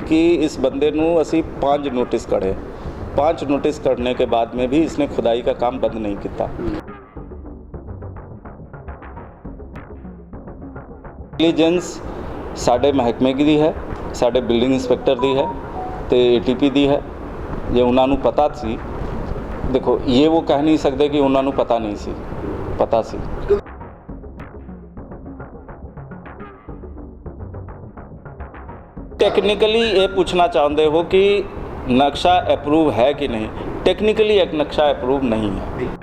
कि इस बंदे नूं असी 5 नोटिस कढ़े, 5 नोटिस कढ़ने के बाद में भी इसने खुदाई का काम बंद नहीं किया। इंटेलिजेंस साडे महकमे की है, साडे बिल्डिंग इंस्पैक्टर दी है तो ATP दी है। जे उन्होंने पता सी, देखो ये वो कह नहीं सकते कि उन्होंने पता नहीं सी, पता सी। टेक्निकली ये पूछना चाहते हो कि नक्शा अप्रूव है कि नहीं? टेक्निकली एक नक्शा अप्रूव नहीं है।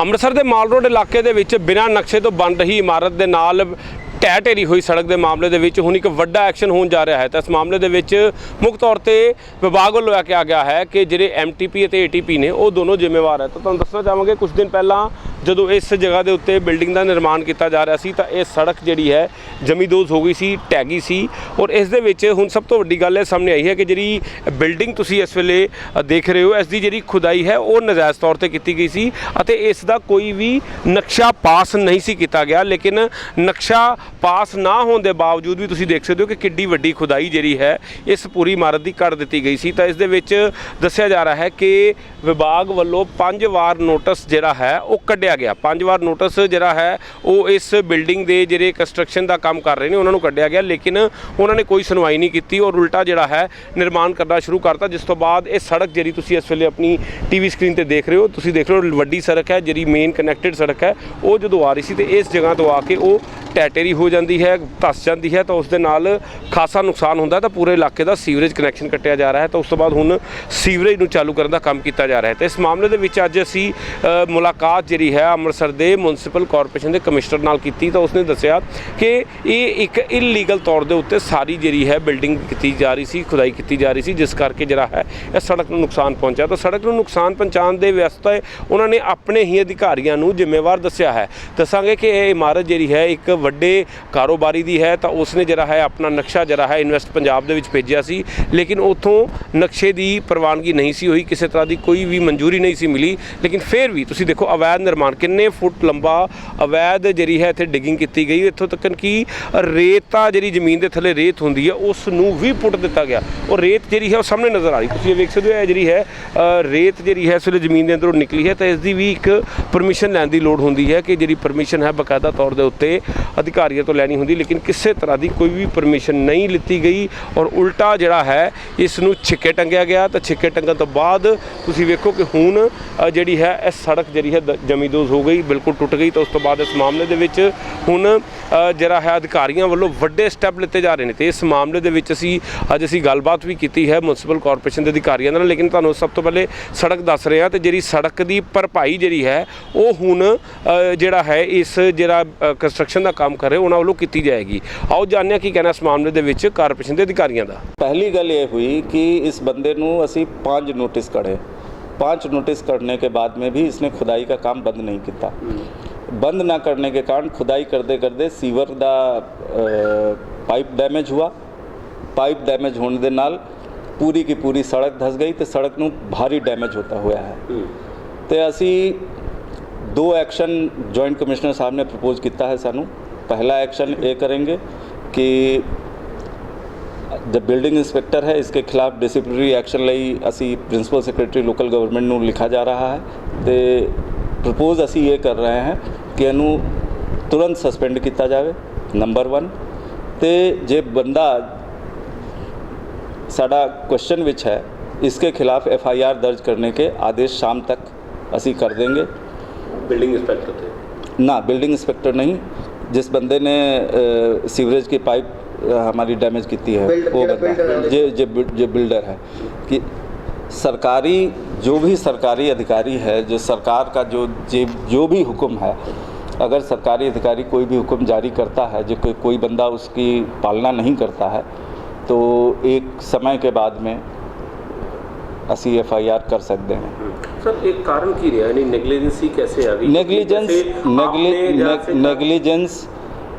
ਅੰਮ੍ਰਿਤਸਰ ਦੇ ਮਾਲ ਰੋਡ ਇਲਾਕੇ ਦੇ ਵਿੱਚ ਬਿਨਾਂ ਨਕਸ਼ੇ ਤੋਂ ਬਣ ਰਹੀ ਇਮਾਰਤ ਦੇ ਨਾਲ ਢਹਿ ਢੇਰੀ ਹੋਈ ਸੜਕ ਦੇ ਮਾਮਲੇ ਦੇ ਵਿੱਚ ਹੁਣ ਇੱਕ ਵੱਡਾ ਐਕਸ਼ਨ ਹੋਣ ਜਾ ਰਿਹਾ ਹੈ। ਤਾਂ ਇਸ ਮਾਮਲੇ ਦੇ ਵਿੱਚ ਮੁੱਖ ਤੌਰ ਤੇ ਵਿਭਾਗ ਵੱਲੋਂ ਕਿਹਾ ਗਿਆ ਹੈ ਕਿ ਜਿਹੜੇ MTP ਅਤੇ ATP ਨੇ ਉਹ ਦੋਨੋਂ ਜ਼ਿੰਮੇਵਾਰ ਹੈ। ਤਾਂ ਤੁਹਾਨੂੰ ਦੱਸਣਾ ਚਾਹਾਂਗੇ ਕੁਝ ਦਿਨ ਪਹਿਲਾਂ ਜਦੋਂ ਇਸ ਜਗ੍ਹਾ ਦੇ ਉੱਤੇ ਬਿਲਡਿੰਗ ਦਾ ਨਿਰਮਾਣ ਕੀਤਾ ਜਾ ਰਿਹਾ ਸੀ ਤਾਂ ਇਹ ਸੜਕ ਜਿਹੜੀ ਹੈ ਜ਼ਮੀਂਦੋਜ਼ ਹੋ ਗਈ ਸੀ, ਢਹਿ ਗਈ ਸੀ। ਔਰ ਇਸ ਦੇ ਵਿੱਚ ਹੁਣ ਸਭ ਤੋਂ ਵੱਡੀ ਗੱਲ ਇਹ ਸਾਹਮਣੇ ਆਈ ਹੈ ਕਿ ਜਿਹੜੀ ਬਿਲਡਿੰਗ ਤੁਸੀਂ ਇਸ ਵੇਲੇ ਦੇਖ ਰਹੇ ਹੋ, ਇਸ ਦੀ ਜਿਹੜੀ ਖੁਦਾਈ ਹੈ ਉਹ ਨਜਾਇਜ਼ ਤੌਰ ਤੇ ਕੀਤੀ ਗਈ ਸੀ ਅਤੇ ਇਸ ਦਾ ਕੋਈ ਵੀ ਨਕਸ਼ਾ ਪਾਸ ਨਹੀਂ ਸੀ ਕੀਤਾ ਗਿਆ। ਲੇਕਿਨ ਨਕਸ਼ਾ ਪਾਸ ਨਾ ਹੋਣ ਦੇ ਬਾਵਜੂਦ ਵੀ ਤੁਸੀਂ ਦੇਖ ਸਕਦੇ ਹੋ ਕਿ ਕਿੱਡੀ ਵੱਡੀ ਖੁਦਾਈ ਜਿਹੜੀ ਹੈ ਇਸ ਪੂਰੀ ਇਮਾਰਤ ਦੀ ਕਰ ਦਿੱਤੀ ਗਈ ਸੀ। ਤਾਂ ਇਸ ਦੇ ਵਿੱਚ ਦੱਸਿਆ ਜਾ ਰਿਹਾ ਹੈ ਕਿ ਵਿਭਾਗ ਵੱਲੋਂ 5 ਵਾਰ ਨੋਟਿਸ ਜਿਹੜਾ ਹੈ ਉਹ ਕੱਢਿਆ ਗਿਆ। 5 ਵਾਰ ਨੋਟਿਸ ਜਿਹੜਾ ਹੈ ਉਹ ਇਸ ਬਿਲਡਿੰਗ ਦੇ ਜਿਹੜੇ ਕੰਸਟਰਕਸ਼ਨ ਦਾ ਕੰਮ ਕਰ ਰਹੇ ਨੇ ਉਹਨਾਂ ਨੂੰ ਕੱਢਿਆ ਗਿਆ, ਲੇਕਿਨ ਉਹਨਾਂ ਨੇ ਕੋਈ ਸੁਣਵਾਈ ਨਹੀਂ ਕੀਤੀ ਔਰ ਉਲਟਾ ਜਿਹੜਾ ਹੈ ਨਿਰਮਾਣ ਕਰਨਾ ਸ਼ੁਰੂ ਕਰਤਾ। ਜਿਸ ਤੋਂ ਬਾਅਦ ਇਹ ਸੜਕ ਜਿਹੜੀ ਤੁਸੀਂ ਇਸ ਵੇਲੇ ਆਪਣੀ TV ਸਕਰੀਨ ਤੇ ਦੇਖ ਰਹੇ ਹੋ, ਤੁਸੀਂ ਦੇਖ ਰਹੇ ਹੋ ਵੱਡੀ ਸੜਕ ਹੈ ਜਿਹੜੀ ਮੇਨ ਕਨੈਕਟਡ ਸੜਕ ਹੈ, ਉਹ ਜਦੋਂ ਆ ਰਹੀ ਸੀ ਤੇ ਇਸ ਜਗ੍ਹਾ ਤੋਂ ਆ ਕੇ ਉਹ ਢਹਿ ਢੇਰੀ ਹੋ ਜਾਂਦੀ ਹੈ, ਧੱਸ ਜਾਂਦੀ ਹੈ ਤਾਂ ਉਸ ਦੇ ਨਾਲ ਖਾਸਾ ਨੁਕਸਾਨ ਹੁੰਦਾ ਤਾਂ ਪੂਰੇ ਇਲਾਕੇ ਦਾ ਸੀਵਰੇਜ ਕਨੈਕਸ਼ਨ ਕੱਟਿਆ ਜਾ ਰਿਹਾ ਹੈ। ਤਾਂ ਉਸ ਤੋਂ ਬਾਅਦ ਹੁਣ ਸੀਵਰੇਜ ਨੂੰ ਚਾਲੂ ਕਰਨ ਦਾ ਕੰਮ ਕੀਤਾ ਜਾ ਰਿਹਾ ਹੈ। ਤੇ ਇਸ ਮਾਮਲੇ ਦੇ ਵਿੱਚ ਅੱਜ ਅਸੀਂ ਮੁਲਾਕਾਤ ਜਿਹੜੀ ਹੈ ਅੰਮ੍ਰਿਤਸਰ ਦੇ ਮਿਊਨਿਸਪਲ ਕਾਰਪੋਰੇਸ਼ਨ ਦੇ ਕਮਿਸ਼ਨਰ ਨਾਲ ਕੀਤੀ ਤਾਂ ਉਸਨੇ ਦੱਸਿਆ ਕਿ ਇਹ ਇੱਕ ਇਲੀਗਲ ਤੌਰ ਦੇ ਉੱਤੇ ਸਾਰੀ ਜਿਹੜੀ ਹੈ ਬਿਲਡਿੰਗ ਕੀਤੀ ਜਾ ਰਹੀ ਸੀ, ਖੁਦਾਈ ਕੀਤੀ ਜਾ ਰਹੀ ਸੀ, ਜਿਸ ਕਰਕੇ ਜਿਹੜਾ ਹੈ ਇਹ ਸੜਕ ਨੂੰ ਨੁਕਸਾਨ ਪਹੁੰਚਿਆ। ਤਾਂ ਸੜਕ ਨੂੰ ਨੁਕਸਾਨ ਪਹੁੰਚਾਉਣ ਦੇ ਵਾਸਤੇ ਉਹਨਾਂ ਨੇ ਆਪਣੇ ਹੀ ਅਧਿਕਾਰੀਆਂ ਨੂੰ ਜ਼ਿੰਮੇਵਾਰ ਦੱਸਿਆ ਹੈ। ਦੱਸਾਂਗੇ ਕਿ ਇਹ ਇਮਾਰਤ ਜਿਹੜੀ ਹੈ ਇੱਕ ਵੱਡੇ ਕਾਰੋਬਾਰੀ ਦੀ ਹੈ ਤਾਂ ਉਸਨੇ ਜਿਹੜਾ ਹੈ ਆਪਣਾ ਨਕਸ਼ਾ ਜਿਹੜਾ ਹੈ ਇਨਵੈਸਟ ਪੰਜਾਬ ਦੇ ਵਿੱਚ ਭੇਜਿਆ ਸੀ, ਲੇਕਿਨ ਉੱਥੋਂ ਨਕਸ਼ੇ ਦੀ ਪ੍ਰਵਾਨਗੀ ਨਹੀਂ ਸੀ ਹੋਈ, ਕਿਸੇ ਤਰ੍ਹਾਂ ਦੀ ਕੋਈ ਵੀ ਮਨਜ਼ੂਰੀ ਨਹੀਂ ਸੀ ਮਿਲੀ। ਲੇਕਿਨ ਫਿਰ ਵੀ ਤੁਸੀਂ ਦੇਖੋ ਅਵੈਧ ਨਿਰਮਾਣ, ਕਿੰਨੇ ਫੁੱਟ ਲੰਬਾ ਅਵੈਧ ਜਿਹੜੀ ਹੈ ਇੱਥੇ ਡਿਗਿੰਗ ਕੀਤੀ ਗਈ। ਇੱਥੋਂ ਤੱਕ ਕਿ ਰੇਤਾ ਜਿਹੜੀ ਜ਼ਮੀਨ ਦੇ ਥੱਲੇ ਰੇਤ ਹੁੰਦੀ ਹੈ ਉਸ ਨੂੰ ਵੀ ਪੁੱਟ ਦਿੱਤਾ ਗਿਆ ਔਰ ਰੇਤ ਜਿਹੜੀ ਹੈ ਉਹ ਸਾਹਮਣੇ ਨਜ਼ਰ ਆ ਰਹੀ, ਤੁਸੀਂ ਇਹ ਵੇਖ ਸਕਦੇ ਹੋ। ਇਹ ਜਿਹੜੀ ਹੈ ਰੇਤ ਜਿਹੜੀ ਹੈ ਇਸ ਵੇਲੇ ਜ਼ਮੀਨ ਦੇ ਅੰਦਰੋਂ ਨਿਕਲੀ ਹੈ ਤਾਂ ਇਸ ਦੀ ਵੀ ਇੱਕ ਪਰਮਿਸ਼ਨ ਲੈਣ ਦੀ ਲੋੜ ਹੁੰਦੀ ਹੈ ਕਿ ਜਿਹੜੀ ਪਰਮਿਸ਼ਨ ਹੈ ਬਕਾਇਦਾ ਤੌਰ ਦੇ ਉੱਤੇ ਅਧਿਕਾਰੀਆਂ ਤੋਂ ਲੈਣੀ ਹੁੰਦੀ, ਲੇਕਿਨ ਕਿਸੇ ਤਰ੍ਹਾਂ ਦੀ ਕੋਈ ਵੀ ਪਰਮਿਸ਼ਨ ਨਹੀਂ ਲਿੱਤੀ ਗਈ ਔਰ ਉਲਟਾ ਜਿਹੜਾ ਹੈ ਇਸ ਨੂੰ ਛਿੱਕੇ ਟੰਗਿਆ ਗਿਆ। ਤਾਂ ਛਿੱਕੇ ਟੰਗਣ ਤੋਂ ਬਾਅਦ ਤੁਸੀਂ ਵੇਖੋ ਕਿ ਹੁਣ ਜਿਹੜੀ ਹੈ ਇਹ ਸੜਕ ਜਿਹੜੀ ਹੈ ਜ਼ਮੀਂਦੋਜ਼ ਹੋ ਗਈ, ਬਿਲਕੁਲ ਟੁੱਟ ਗਈ। ਤਾਂ ਉਸ ਤੋਂ ਬਾਅਦ ਇਸ ਮਾਮਲੇ ਦੇ ਵਿੱਚ ਹੁਣ ਜਿਹੜਾ ਹੈ ਅਧਿਕਾਰੀਆਂ ਵੱਲੋਂ ਵੱਡੇ ਸਟੈਪ ਲਿੱਤੇ ਜਾ ਰਹੇ ਨੇ। ਤੇ ਇਸ ਮਾਮਲੇ ਦੇ ਵਿੱਚ ਅੱਜ ਅਸੀਂ ਗੱਲਬਾਤ ਵੀ ਕੀਤੀ ਹੈ ਮਿਊਨਿਸਪਲ ਕਾਰਪੋਰੇਸ਼ਨ ਦੇ ਅਧਿਕਾਰੀਆਂ ਨਾਲ, ਲੇਕਿਨ ਤੁਹਾਨੂੰ ਸਭ ਤੋਂ ਪਹਿਲੇ ਸੜਕ ਦੱਸ ਰਹੇ ਹਾਂ। ਤੇ ਜਿਹੜੀ ਸੜਕ ਦੀ ਭਰਪਾਈ ਜਿਹੜੀ ਹੈ ਉਹ ਹੁਣ ਜਿਹੜਾ ਹੈ ਇਸ ਜਿਹੜਾ ਕੰਸਟਰਕਸ਼ਨ ਦਾ ਕੰਮ ਕਰ ਰਹੇ ਉਹਨਾਂ ਵੱਲੋਂ ਕੀਤੀ ਜਾਏਗੀ। ਆਓ ਜਾਣਦੇ ਹਾਂ ਕੀ ਕਹਿਣਾ ਇਸ ਮਾਮਲੇ ਦੇ ਵਿੱਚ ਕਾਰਪੋਰੇਸ਼ਨ ਦੇ ਅਧਿਕਾਰੀਆਂ ਦਾ। पहली गल ये हुई कि इस बंदे नूं असी 5 नोटिस कढ़े, 5 नोटिस कढ़ने के बाद में भी इसने खुदाई का काम बंद नहीं किया। बंद ना करने के कारण खुदाई करते करते सीवर दा पाइप डैमेज हुआ। पाइप डैमेज होने दे नाल पूरी की पूरी सड़क धस गई तो सड़क नूं भारी डैमेज होता हुआ है। तो असी 2 एक्शन जॉइंट कमिश्नर साहब ने प्रपोज किया है सानू। पहला एक्शन ये करेंगे कि जो बिल्डिंग इंस्पैक्टर है इसके खिलाफ डिसिप्लिनरी एक्शन ਲਈ ਅਸੀਂ प्रिंसिपल सैकटरी लोकल गवर्नमेंट ਨੂੰ लिखा जा रहा है। तो प्रपोज ਅਸੀਂ ये कर रहे हैं कि ਇਹਨੂੰ तुरंत सस्पेंड किया जाए, नंबर 1। तो जे बंदा साडा क्वेश्चन विच है इसके खिलाफ FIR दर्ज करने के आदेश शाम तक ਅਸੀਂ कर देंगे। बिल्डिंग इंस्पेक्टर थे ना, बिल्डिंग इंस्पेक्टर नहीं, जिस बंदे ने सीवरेज की पाइप हमारी डैमेज की है वो बंदा जो बिल्डर है कि सरकारी जो भी सरकारी अधिकारी है, जो सरकार का जो भी हुक्म है, अगर सरकारी अधिकारी कोई भी हुक्म जारी करता है जो कोई बंदा उसकी पालना नहीं करता है तो एक समय के बाद में असी FIR कर सकते हैं। सर एक कारण की रहा है नेगलिजेंसी कैसे आ गई? नेगलिजेंस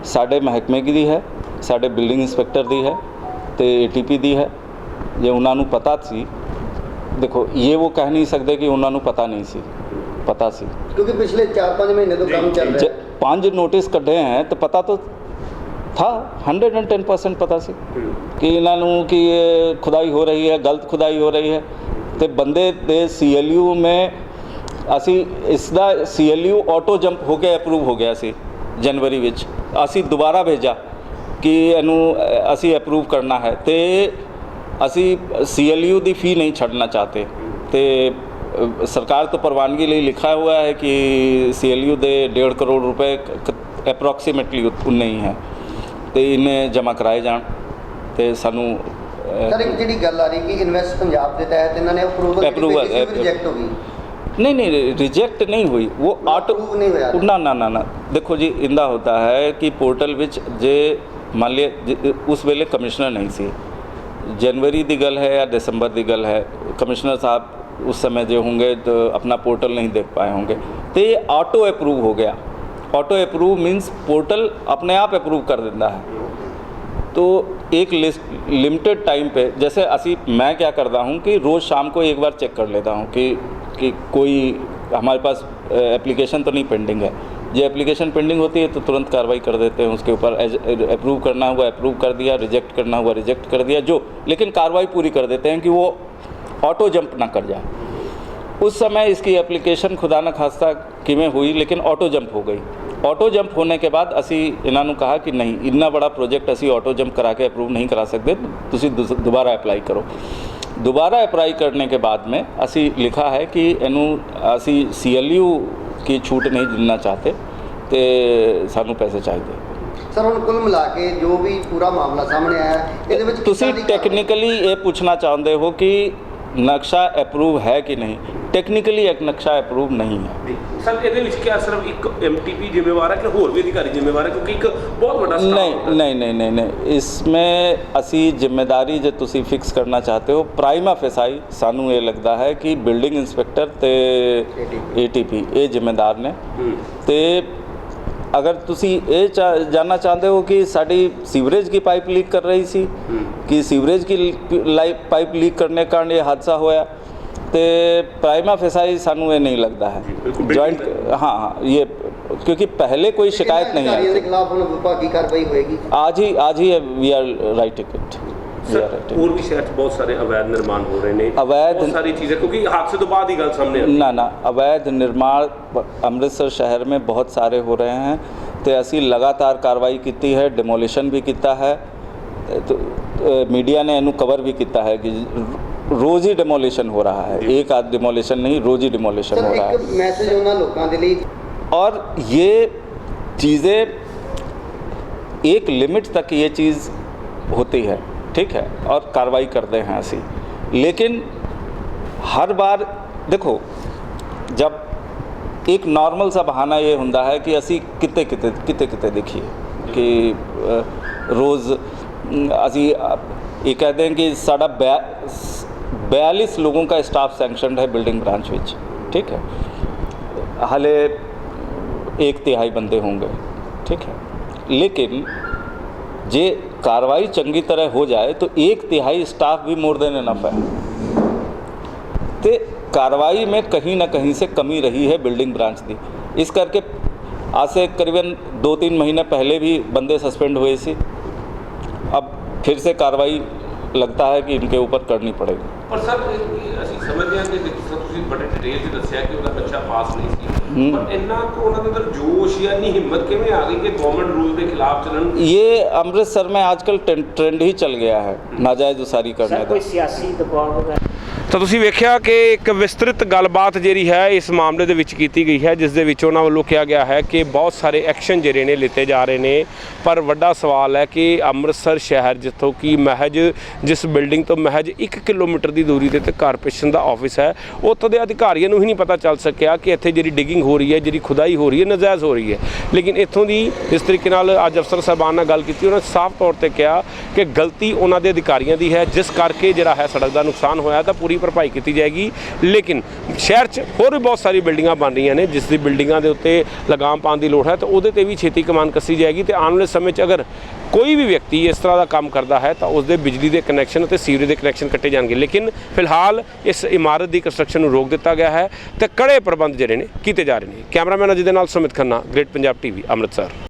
साडे महकमे की है, साडे बिल्डिंग इंस्पैक्टर दी है तो ATP दी है। जे उन्होंने पता सी, देखो ये वो कह नहीं सकते कि उन्होंने पता नहीं सी, पता सी, क्योंकि पिछले 4-5 महीने तो काम चल रहा है। 5 ਨੋਟਿਸ ਕੱਢੇ हैं तो पता तो था 110% पता सी कि इन्हों की खुदाई हो रही है, गलत खुदाई हो रही है। तो बंदे दे CLU में असी इसका CLU ऑटो जंप हो के अप्रूव हो गया सी जनवरी विच। असी दोबारा भेजा कि इनू असी अप्रूव करना है तो असी CLU की फ़ी नहीं छड़ना चाहते। तो सरकार तो प्रवानगी लिए लिखा हुआ है कि CLU दे 1.5 करोड़ रुपए अप्रॉक्सीमेटली उन्ने ही है तो इन्हें जमा कराए जान तो सानू सर एक जी गल आ रही कि इन्वेस्ट पंजाब के तहत इन्होंने अप्रूवल रिजेक्ट हो गई। नहीं रिजेक्ट नहीं हुई वो ऑटो नहीं होया। ना ना ना ना देखो जी इंदा होता है कि पोर्टल विच जे मान लिया उस वेले कमिश्नर नहीं सी, जनवरी की गल है या दिसंबर की गल है, कमिश्नर साहब उस समय जो होंगे तो अपना पोर्टल नहीं देख पाए होंगे तो ये ऑटो अप्रूव हो गया। ऑटो अप्रूव मीन्स पोर्टल अपने आप अप्रूव कर देता है। तो एक लिमिटेड टाइम पे जैसे मैं क्या करता हूँ कि रोज़ शाम को एक बार चेक कर लेता हूँ कि कोई हमारे पास एप्लीकेशन तो नहीं पेंडिंग है। जो एप्लीकेशन पेंडिंग होती है तो तुरंत कार्रवाई कर देते हैं उसके ऊपर। अप्रूव करना हुआ अप्रूव कर दिया, रिजेक्ट करना हुआ रिजेक्ट कर दिया, जो लेकिन कार्रवाई पूरी कर देते हैं कि वो ऑटो जंप ना कर जाए। उस समय इसकी एप्लीकेशन खुदा न खास्ता किमें हुई लेकिन ऑटो जंप हो गई। ऑटो जंप होने के बाद असी इन्होंने कहा कि नहीं इन्ना बड़ा प्रोजेक्ट असी ऑटो जंप करा के अप्रूव नहीं करा सकते, तुसी दोबारा अप्लाई करो। दोबारा अप्लाई करने के बाद में असी लिखा है कि इनू असी CLU की छूट नहीं देना चाहते तो सानू पैसे चाहिए। सर हम कुल मिला के जो भी पूरा मामला सामने आया ये तुसी टेक्निकली ये पूछना चाहते हो कि नक्शा अप्रूव है कि नहीं। टेक्निकली एक नक्शा अप्रूव नहीं है सर। ये क्या सिर्फ एक MTP जिम्मेवार है कि होर भी अधिकारी जिम्मेवार है, क्योंकि एक बहुत बड़ा नहीं इसमें असी जिम्मेदारी जो तुसी फिक्स करना चाहते हो प्राइमा फेसाई सानू ये लगता है कि बिल्डिंग इंस्पैक्टर ते ATP ये जिम्मेदार ने। तो अगर तुसी ये जानना चाहते हो कि साड़ी सीवरेज की पाइप लीक कर रही सी कि सीवरेज की पाइप लीक करने के कारण ये हादसा होया तो प्राइमा फेसाई सानू ये नहीं लगता है जॉइंट। हाँ ये क्योंकि पहले कोई शिकायत नहीं आई। आज ही वी आर राइटिंग इट। और भी शहर बहुत सारे अवैध निर्माण हो रहे हैं, अवैध सारी चीज़ें, क्योंकि हादसे तो बाद ही गल सामने ना अवैध निर्माण अमृतसर शहर में बहुत सारे हो रहे हैं। तो असी लगातार कार्रवाई की है, डिमोलिशन भी किया है। तो मीडिया ने इनू कवर भी किया है कि रोज़ ही डिमोलिशन हो रहा है, एक आध डिमोलिशन नहीं, रोज़ ही डिमोलिशन हो रहा है। मैसेज उन्होंने लोगों के लिए और ये चीज़ें एक लिमिट तक ये चीज़ होती है, ठीक है, और कार्रवाई करते हैं असी। लेकिन हर बार देखो जब एक नॉर्मल सा बहाना ये होता है कि असी किते देखिए कि रोज़ असी ये कहते हैं कि साढ़ा 42 लोगों का स्टाफ सैंक्शनड है बिल्डिंग ब्रांच विच, ठीक है, हाले 1/3 बंदे होंगे, ठीक है। लेकिन जे कार्रवाई चंगी तरह हो जाए तो 1/3 स्टाफ भी मोर देन इनफ है। तो कार्रवाई में कहीं ना कहीं से कमी रही है बिल्डिंग ब्रांच की। इस करके आज से करीबन 2-3 महीने पहले भी बंदे सस्पेंड हुए सी। अब फिर से कार्रवाई लगता है कि इनके ऊपर करनी पड़ेगी। पर सर ਅਸੀਂ ਸਮਝਦੇ ਹਾਂ ਕਿ ਤੁਸੀਂ ਬੜੇ ਡਿਟੇਲ 'ਚ ਦੱਸਿਆ ਕਿ ਉਹਦਾ ਬੱਚਾ ਪਾਸ नहीं ਸੀ, पर ਇੰਨਾ ਕੁ ਉਹਨਾਂ ਦੇ ਅੰਦਰ जोश या नहीं हिम्मत किवें आ गई कि गवर्नमेंट रूल के खिलाफ चलन। ये अमृतसर में आजकल ट्रेंड ही चल गया है नाजायज़ उसारी करने का। कोई सियासी दबाव वगैरह ਤਾਂ ਤੁਸੀਂ ਵੇਖਿਆ ਕਿ ਇੱਕ ਵਿਸਤ੍ਰਿਤ ਗੱਲਬਾਤ ਜਿਹੜੀ ਹੈ ਇਸ ਮਾਮਲੇ ਦੇ ਵਿੱਚ ਕੀਤੀ ਗਈ ਹੈ, ਜਿਸ ਦੇ ਵਿੱਚ ਉਹਨਾਂ ਵੱਲੋਂ ਕਿਹਾ ਗਿਆ ਹੈ ਕਿ ਬਹੁਤ ਸਾਰੇ ਐਕਸ਼ਨ ਜਿਹੜੇ ਨੇ ਲਿੱਤੇ ਜਾ ਰਹੇ ਨੇ। ਪਰ ਵੱਡਾ ਸਵਾਲ ਹੈ ਕਿ ਅੰਮ੍ਰਿਤਸਰ ਸ਼ਹਿਰ ਜਿੱਥੋਂ ਕਿ ਮਹਿਜ ਜਿਸ ਬਿਲਡਿੰਗ ਤੋਂ ਮਹਿਜ 1 ਕਿਲੋਮੀਟਰ ਦੀ ਦੂਰੀ ਤੇ ਕਾਰਪੋਰੇਸ਼ਨ ਦਾ ਆਫਿਸ ਹੈ, ਉੱਥੋਂ ਦੇ ਅਧਿਕਾਰੀਆਂ ਨੂੰ ਹੀ ਨਹੀਂ ਪਤਾ ਚੱਲ ਸਕਿਆ ਕਿ ਇੱਥੇ ਜਿਹੜੀ ਡਿਗਿੰਗ ਹੋ ਰਹੀ ਹੈ, ਜਿਹੜੀ ਖੁਦਾਈ ਹੋ ਰਹੀ ਹੈ, ਨਜਾਇਜ਼ ਹੋ ਰਹੀ ਹੈ। ਲੇਕਿਨ ਇੱਥੋਂ ਦੀ ਜਿਸ ਤਰੀਕੇ ਨਾਲ ਅੱਜ ਅਫਸਰ ਸਾਹਿਬਾਨ ਨਾਲ ਗੱਲ ਕੀਤੀ, ਉਹਨਾਂ ਸਾਫ਼ ਤੌਰ ਤੇ ਕਿਹਾ ਕਿ ਗਲਤੀ ਉਹਨਾਂ ਦੇ ਅਧਿਕਾਰੀਆਂ ਦੀ ਹੈ, ਜਿਸ ਕਰਕੇ ਜਿਹੜਾ ਹੈ ਸੜਕ ਦਾ ਨੁਕਸਾਨ ਹੋਇਆ ਤਾਂ ਪੂਰੀ ਭਰਪਾਈ ਕੀਤੀ ਜਾਏਗੀ। ਲੇਕਿਨ ਸ਼ਹਿਰ 'ਚ ਹੋਰ ਵੀ ਬਹੁਤ ਸਾਰੀ ਬਿਲਡਿੰਗਾਂ ਬਣ ਰਹੀਆਂ ਨੇ, ਜਿਸ ਦੀ ਬਿਲਡਿੰਗਾਂ ਦੇ ਉੱਤੇ ਲਗਾਮ ਪਾਉਣ ਦੀ ਲੋੜ ਹੈ ਤਾਂ ਉਹਦੇ 'ਤੇ ਵੀ ਛੇਤੀ ਕਮਾਨ ਕੱਸੀ ਜਾਏਗੀ। ਅਤੇ ਆਉਣ ਵਾਲੇ ਸਮੇਂ 'ਚ ਅਗਰ ਕੋਈ ਵੀ ਵਿਅਕਤੀ ਇਸ ਤਰ੍ਹਾਂ ਦਾ ਕੰਮ ਕਰਦਾ ਹੈ ਤਾਂ ਉਸ ਦੇ ਬਿਜਲੀ ਦੇ ਕਨੈਕਸ਼ਨ ਅਤੇ ਸੀਵਰੇਜ ਦੇ ਕਨੈਕਸ਼ਨ ਕੱਟੇ ਜਾਣਗੇ। ਲੇਕਿਨ ਫਿਲਹਾਲ ਇਸ ਇਮਾਰਤ ਦੀ ਕੰਸਟਰਕਸ਼ਨ ਨੂੰ ਰੋਕ ਦਿੱਤਾ ਗਿਆ ਹੈ ਤੇ ਕੜੇ ਪ੍ਰਬੰਧ ਜਿਹੜੇ ਨੇ ਕੀਤੇ ਜਾ ਰਹੇ ਨੇ। ਕੈਮਰਾਮੈਨ ਅਜੇ ਦੇ ਨਾਲ ਸੁਮਿਤ ਖੰਨਾ, ਗ੍ਰੇਟ ਪੰਜਾਬ TV, ਅੰਮ੍ਰਿਤਸਰ।